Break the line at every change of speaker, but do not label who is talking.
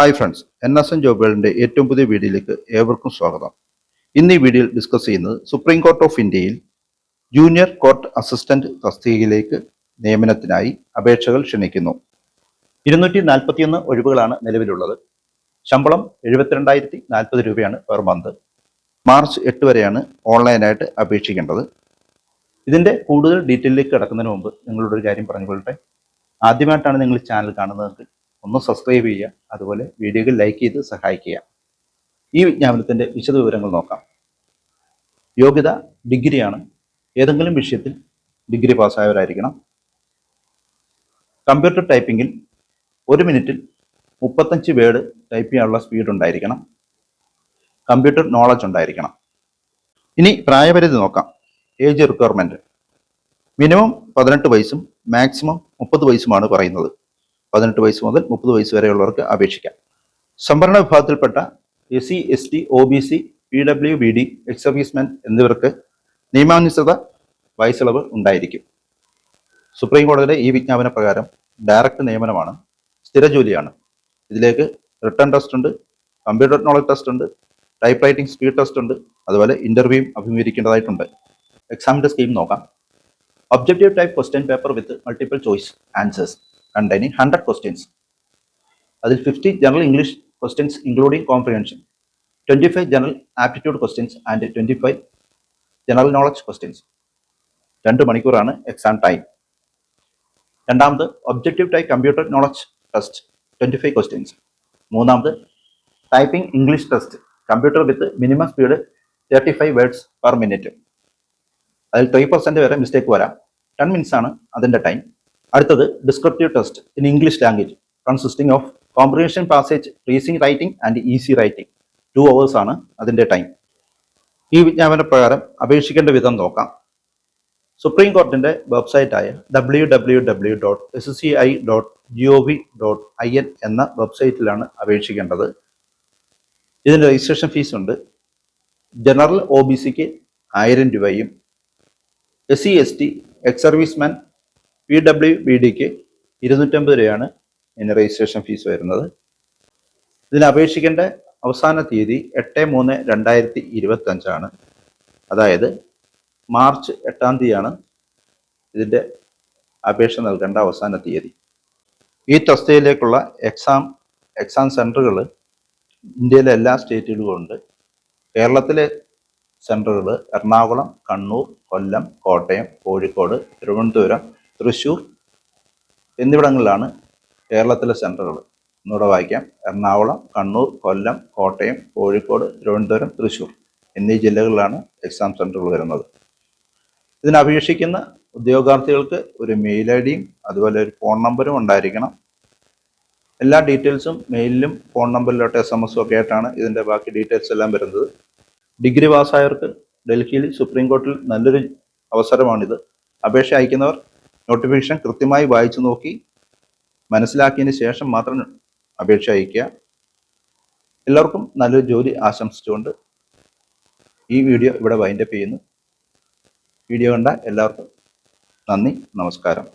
Hi friends, NSN ജോബുകളുടെ ഏറ്റവും പുതിയ വീഡിയോയിലേക്ക് ഏവർക്കും സ്വാഗതം. ഇന്ന് ഈ വീഡിയോയിൽ ഡിസ്കസ് ചെയ്യുന്നത് സുപ്രീം കോർട്ട് ഓഫ് ഇന്ത്യയിൽ ജൂനിയർ കോർട്ട് അസിസ്റ്റന്റ് തസ്തികയിലേക്ക് നിയമനത്തിനായി അപേക്ഷകൾ ക്ഷണിക്കുന്നു. 241 ഒഴിവുകളാണ് നിലവിലുള്ളത്. ശമ്പളം 72,040 രൂപയാണ് പെർ മന്ത്. മാർച്ച് 8 വരെയാണ് ഓൺലൈനായിട്ട് അപേക്ഷിക്കേണ്ടത്. ഇതിൻ്റെ കൂടുതൽ ഡീറ്റെയിലേക്ക് കിടക്കുന്നതിന് മുമ്പ് നിങ്ങളോട് ഒരു കാര്യം പറഞ്ഞുകൊള്ളട്ടെ. ആദ്യമായിട്ടാണ് നിങ്ങൾ ചാനൽ കാണുന്നതെങ്കിൽ ഒന്ന് സബ്സ്ക്രൈബ് ചെയ്യുക, അതുപോലെ വീഡിയോകൾ ലൈക്ക് ചെയ്ത് സഹായിക്കുക. ഈ വിജ്ഞാപനത്തിൻ്റെ വിശദവിവരങ്ങൾ നോക്കാം. യോഗ്യത ഡിഗ്രിയാണ്. ഏതെങ്കിലും വിഷയത്തിൽ ഡിഗ്രി പാസ്സായവരായിരിക്കണം. കമ്പ്യൂട്ടർ ടൈപ്പിങ്ങിൽ 1 മിനിറ്റിൽ 35 വേർഡ് ടൈപ്പ് ചെയ്യാനുള്ള സ്പീഡ് ഉണ്ടായിരിക്കണം. കമ്പ്യൂട്ടർ നോളജ് ഉണ്ടായിരിക്കണം. ഇനി പ്രായപരിധി നോക്കാം. ഏജ് റിക്വയർമെൻറ്റ് മിനിമം 18 വയസ്സും മാക്സിമം 30 വയസ്സുമാണ് പറയുന്നത്. 18 വയസ്സ് മുതൽ 30 വയസ്സ് വരെയുള്ളവർക്ക് അപേക്ഷിക്കാം. സംവരണ വിഭാഗത്തിൽപ്പെട്ട SC, ST, OBC, PWBD, ex servicemen എന്നിവർക്ക് നിയമാനുസൃത വയസ്സിളവ് ഉണ്ടായിരിക്കും. സുപ്രീം കോടതിയുടെ ഈ വിജ്ഞാപന പ്രകാരം ഡയറക്റ്റ് നിയമനമാണ്, സ്ഥിര ജോലിയാണ്. ഇതിലേക്ക് റിട്ടൺ ടെസ്റ്റ് ഉണ്ട്, കമ്പ്യൂട്ടർ നോളജ് ടെസ്റ്റ് ഉണ്ട്, ടൈപ്പ് റൈറ്റിംഗ് സ്പീഡ് ടെസ്റ്റ് ഉണ്ട്, അതുപോലെ ഇന്റർവ്യൂയും അഭിമുഖീകരിക്കേണ്ടതായിട്ടുണ്ട്. എക്സാമിന്റെ സ്കീം നോക്കാം. Objective type question paper with multiple choice answers containing 100 questions. അതിൽ 50 general English questions including comprehension, 25 general aptitude questions and 25 general knowledge questions. 2 മണിക്കൂറാണ് exam time. രണ്ടാമത് objective type computer knowledge test 25 questions. മൂന്നാമത് typing English test computer with minimum speed 35 words per minute. അതിൽ 3% വരെ mistake വരാം. 10 minutes ആണ് അതിൻ്റെ time. അടുത്തത് descriptive test in English language consisting of comprehension passage, റീസിംഗ് writing and essay writing. 2 hours ആണ് അതിൻ്റെ ടൈം. ഈ വിജ്ഞാപന പ്രകാരം അപേക്ഷിക്കേണ്ട വിധം നോക്കാം. സുപ്രീം കോർട്ടിൻ്റെ വെബ്സൈറ്റായ www.sci.gov.in എന്ന വെബ്സൈറ്റിലാണ് അപേക്ഷിക്കേണ്ടത്. ഇതിന് രജിസ്ട്രേഷൻ ഫീസ് ഉണ്ട്. ജനറൽ OBCക്ക് 1000 രൂപയും SC, ST, എക്സ് സർവീസ്മാൻ, PWBDക്ക് 250 രൂപയാണ് ഇതിന് രജിസ്ട്രേഷൻ ഫീസ് വരുന്നത്. ഇതിന് അപേക്ഷിക്കേണ്ട അവസാന തീയതി 8/3/2025 ആണ്. അതായത് മാർച്ച് 8 തീയതിയാണ് ഇതിൻ്റെ അപേക്ഷ നൽകേണ്ട അവസാന തീയതി. ഈ തസ്തികയിലേക്കുള്ള എക്സാം സെൻറ്ററുകൾ ഇന്ത്യയിലെ എല്ലാ സ്റ്റേറ്റുകളിലും ഉണ്ട്. കേരളത്തിലെ സെൻറ്ററുകൾ എറണാകുളം, കണ്ണൂർ, കൊല്ലം, കോട്ടയം, കോഴിക്കോട്, തിരുവനന്തപുരം, തൃശ്ശൂർ എന്നിവിടങ്ങളിലാണ് കേരളത്തിലെ സെൻറ്ററുകൾ. ഒന്നുകൂടെ വായിക്കാം. എറണാകുളം, കണ്ണൂർ, കൊല്ലം, കോട്ടയം, കോഴിക്കോട്, തിരുവനന്തപുരം, തൃശ്ശൂർ എന്നീ ജില്ലകളിലാണ് എക്സാം സെൻറ്ററുകൾ വരുന്നത്. ഇതിന് അപേക്ഷിക്കുന്ന ഉദ്യോഗാർത്ഥികൾക്ക് ഒരു മെയിൽ ഐഡിയും അതുപോലെ ഒരു ഫോൺ നമ്പറും ഉണ്ടായിരിക്കണം. എല്ലാ ഡീറ്റെയിൽസും മെയിലിലും ഫോൺ നമ്പറിലോട്ട് SMS ഒക്കെ ആയിട്ടാണ് ഇതിൻ്റെ ബാക്കി ഡീറ്റെയിൽസ് എല്ലാം വരുന്നത്. ഡിഗ്രി പാസ്സായവർക്ക് ഡൽഹിയിൽ സുപ്രീം കോർട്ടിൽ നല്ലൊരു അവസരമാണിത്. അപേക്ഷ അയക്കുന്നവർ നോട്ടിഫിക്കേഷൻ കൃത്യമായി വായിച്ചു നോക്കി മനസ്സിലാക്കിയതിന് ശേഷം മാത്രം അപേക്ഷ അയക്കുക. എല്ലാവർക്കും നല്ലൊരു ജോലി ആശംസിച്ചുകൊണ്ട് ഈ വീഡിയോ ഇവിടെ വൈൻഡപ്പ് ചെയ്യുന്നു. വീഡിയോ കണ്ട എല്ലാവർക്കും നന്ദി, നമസ്കാരം.